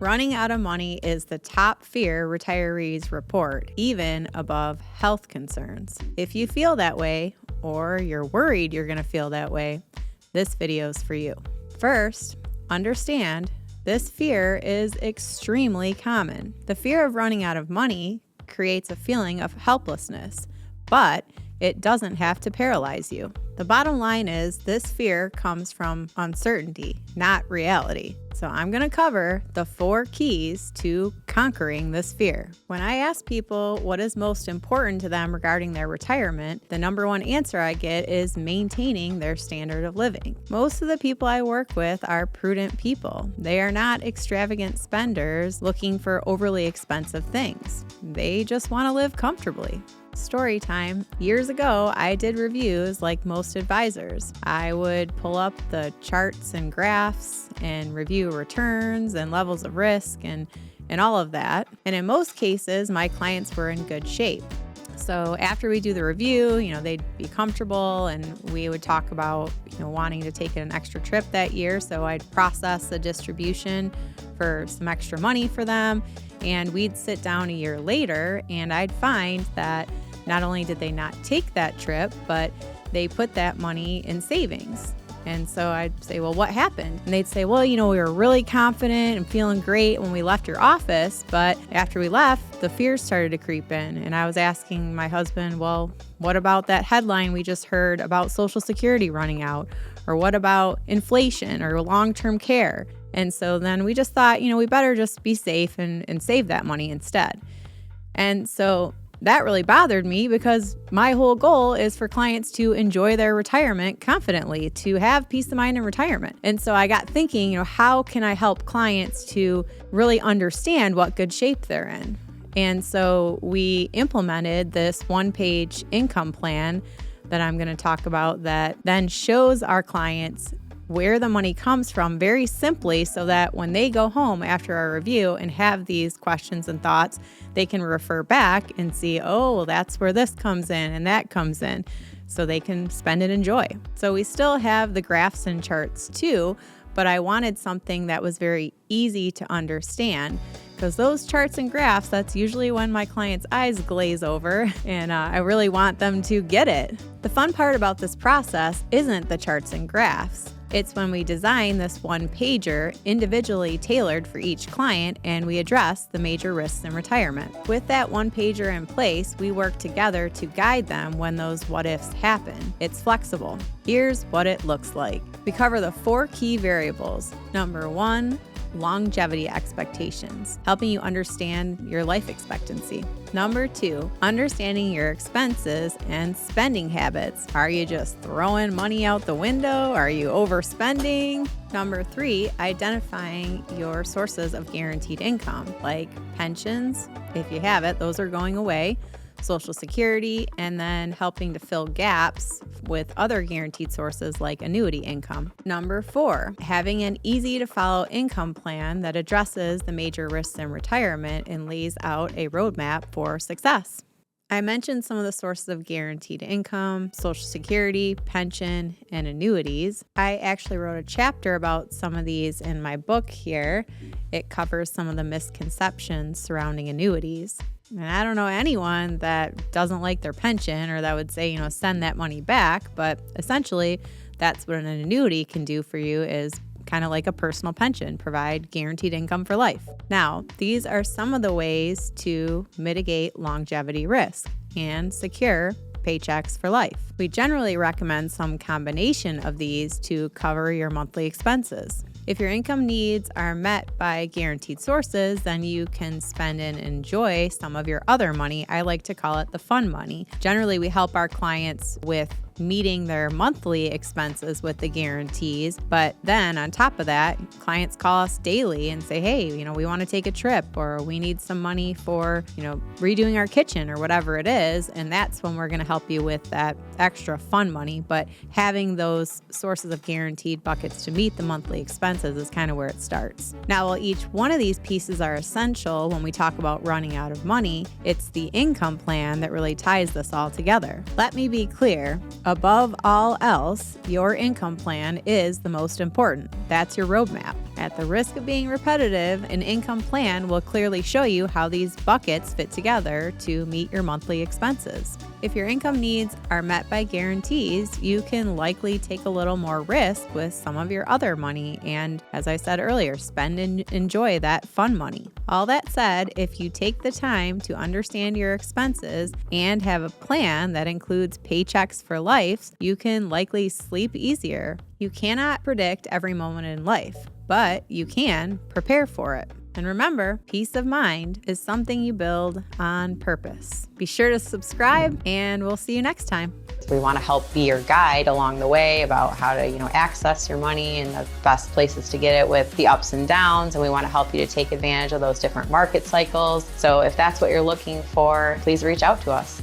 Running out of money is the top fear retirees report, even above health concerns. If you feel that way, or you're worried you're going to feel that way, this video is for you. First, understand this fear is extremely common. The fear of running out of money creates a feeling of helplessness, but it doesn't have to paralyze you. The bottom line is this fear comes from uncertainty, not reality. So I'm going to cover the 4 keys to conquering this fear. When I ask people what is most important to them regarding their retirement, the number one answer I get is maintaining their standard of living. Most of the people I work with are prudent people. They are not extravagant spenders looking for overly expensive things. They just want to live comfortably. Story time. Years ago, I did reviews like most advisors. I would pull up the charts and graphs and review returns and levels of risk and all of that. And in most cases, my clients were in good shape. So after we do the review, they'd be comfortable and we would talk about, wanting to take an extra trip that year. So I'd process the distribution for some extra money for them. And we'd sit down a year later and I'd find that not only did they not take that trip, but they put that money in savings. And so I'd say, well, what happened? And they'd say, well, we were really confident and feeling great when we left your office. But after we left, the fears started to creep in. And I was asking my husband, well, what about that headline we just heard about Social Security running out? Or what about inflation or long-term care? And so then we just thought, we better just be safe and save that money instead. And so that really bothered me because my whole goal is for clients to enjoy their retirement confidently, to have peace of mind in retirement. And so I got thinking, how can I help clients to really understand what good shape they're in? And so we implemented this 1-page income plan that I'm going to talk about that then shows our clients where the money comes from very simply so that when they go home after our review and have these questions and thoughts, they can refer back and see, oh, well, that's where this comes in and that comes in, so they can spend and enjoy. So we still have the graphs and charts too, but I wanted something that was very easy to understand because those charts and graphs, that's usually when my clients' eyes glaze over and I really want them to get it. The fun part about this process isn't the charts and graphs. It's when we design this 1-pager individually tailored for each client and we address the major risks in retirement. With that 1-pager in place, we work together to guide them when those what-ifs happen. It's flexible. Here's what it looks like. We cover the 4 key variables. Number 1, longevity expectations, helping you understand your life expectancy. Number 2, understanding your expenses and spending habits. Are you just throwing money out the window? Are you overspending? Number 3, identifying your sources of guaranteed income, like pensions, if you have it, those are going away, Social Security, and then helping to fill gaps with other guaranteed sources like annuity income. Number 4, having an easy to follow income plan that addresses the major risks in retirement and lays out a roadmap for success. I mentioned some of the sources of guaranteed income, Social Security, pension, and annuities. I actually wrote a chapter about some of these in my book here. It covers some of the misconceptions surrounding annuities. And I don't know anyone that doesn't like their pension or that would say, send that money back. But essentially, that's what an annuity can do for you is kind of like a personal pension, provide guaranteed income for life. Now, these are some of the ways to mitigate longevity risk and secure paychecks for life. We generally recommend some combination of these to cover your monthly expenses. If your income needs are met by guaranteed sources, then you can spend and enjoy some of your other money. I like to call it the fun money. Generally, we help our clients with meeting their monthly expenses with the guarantees. But then on top of that, clients call us daily and say, hey, we want to take a trip or we need some money for, redoing our kitchen or whatever it is. And that's when we're going to help you with that extra fun money. But having those sources of guaranteed buckets to meet the monthly expenses is kind of where it starts. Now, while each one of these pieces are essential when we talk about running out of money, it's the income plan that really ties this all together. Let me be clear. Above all else, your income plan is the most important. That's your roadmap. At the risk of being repetitive, an income plan will clearly show you how these buckets fit together to meet your monthly expenses. If your income needs are met by guarantees, you can likely take a little more risk with some of your other money and, as I said earlier, spend and enjoy that fun money. All that said, if you take the time to understand your expenses and have a plan that includes paychecks for life, you can likely sleep easier. You cannot predict every moment in life, but you can prepare for it. And remember, peace of mind is something you build on purpose. Be sure to subscribe, and we'll see you next time. We want to help be your guide along the way about how to, access your money and the best places to get it with the ups and downs. And we want to help you to take advantage of those different market cycles. So if that's what you're looking for, please reach out to us.